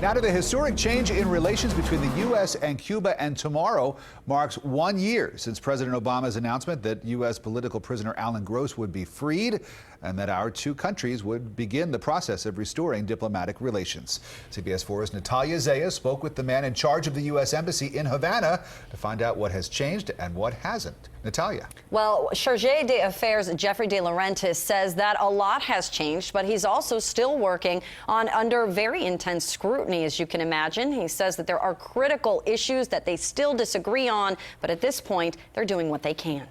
Now to the historic change in relations between the U.S. and Cuba, and tomorrow marks 1 year since President Obama's announcement that U.S. political prisoner Alan Gross would be freed and that our two countries would begin the process of restoring diplomatic relations. CBS 4's Natalia spoke with the man in charge of the U.S. Embassy in Havana to find out what has changed and what hasn't. Natalia. Well, Chargé d'Affaires Jeffrey de Laurentiis says that a lot has changed, but he's also still working under very intense scrutiny, as you can imagine. He says that there are critical issues that they still disagree on, but at this point, they're doing what they can.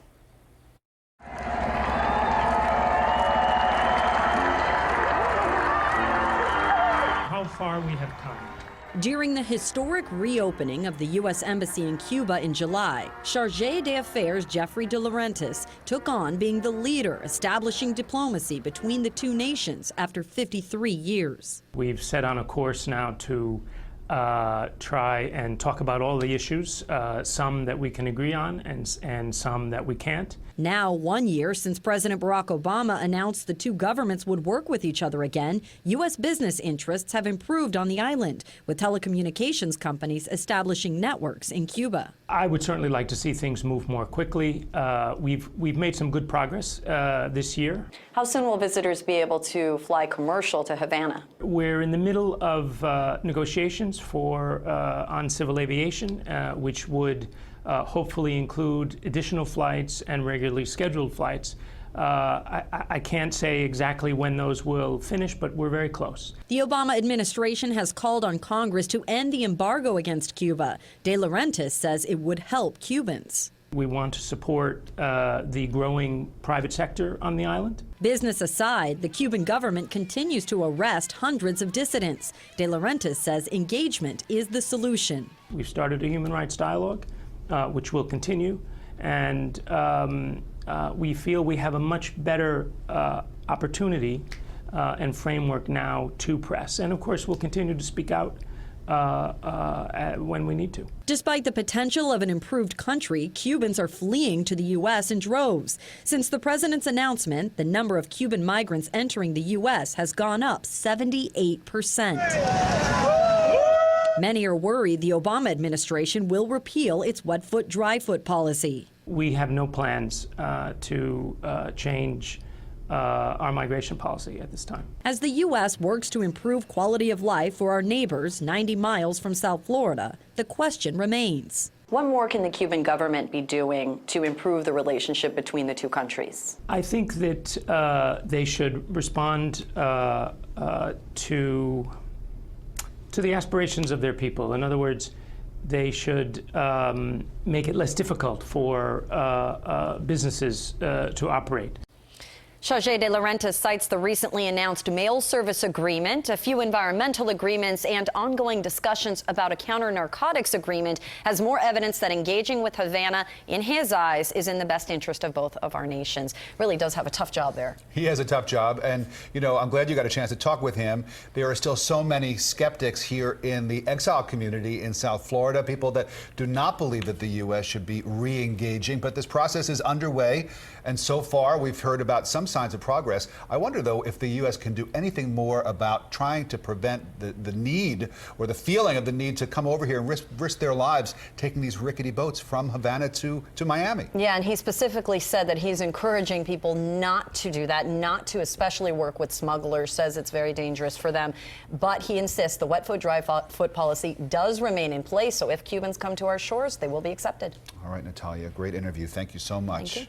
How far we have come. During the historic reopening of the U.S. Embassy in Cuba in July, Chargé d'Affaires Jeffrey de Laurentiis took on being the leader establishing diplomacy between the two nations after 53 years. We've set on a course now to try and talk about all the issues, some that we can agree on and some that we can't. Now, 1 year since President Barack Obama announced the two governments would work with each other again, U.S. business interests have improved on the island, with telecommunications companies establishing networks in Cuba. I would certainly like to see things move more quickly. We've made some good progress this year. How soon will visitors be able to fly commercial to Havana? We're in the middle of negotiations on civil aviation, which would hopefully include additional flights and regularly scheduled flights. I can't say exactly when those will finish, but we're very close. The Obama administration has called on Congress to end the embargo against Cuba. De Laurentiis says it would help Cubans. We want to support the growing private sector on the island. Business aside, the Cuban government continues to arrest hundreds of dissidents. De Laurentiis says engagement is the solution. We've started a human rights dialogue, which will continue, and we feel we have a much better opportunity and framework now to press. And of course, we'll continue to speak out when we need to. Despite the potential of an improved country, Cubans are fleeing to the U.S. in droves. Since the president's announcement, the number of Cuban migrants entering the U.S. has gone up 78%. Many are worried the Obama administration will repeal its wet foot, dry foot policy. We have no plans to change our migration policy at this time. As the U.S. works to improve quality of life for our neighbors 90 miles from South Florida, the question remains. What more can the Cuban government be doing to improve the relationship between the two countries? I think that they should respond to the aspirations of their people. In other words, they should make it less difficult for businesses to operate. Chargé de Laurentiis cites the recently announced mail service agreement, a few environmental agreements, and ongoing discussions about a counter-narcotics agreement as more evidence that engaging with Havana, in his eyes, is in the best interest of both of our nations. Really does have a tough job there. He has a tough job, and, you know, I'm glad you got a chance to talk with him. There are still so many skeptics here in the exile community in South Florida, people that do not believe that the U.S. should be re-engaging, but this process is underway, and so far we've heard about some signs of progress. I wonder, though, if the U.S. can do anything more about trying to prevent the need or the feeling of the need to come over here and risk their lives taking these rickety boats from Havana to Miami. Yeah, and he specifically said that he's encouraging people not to do that, not to especially work with smugglers, says it's very dangerous for them. But he insists the wet foot, dry foot policy does remain in place, so if Cubans come to our shores, they will be accepted. All right, Natalia, great interview. Thank you so much. Thank you.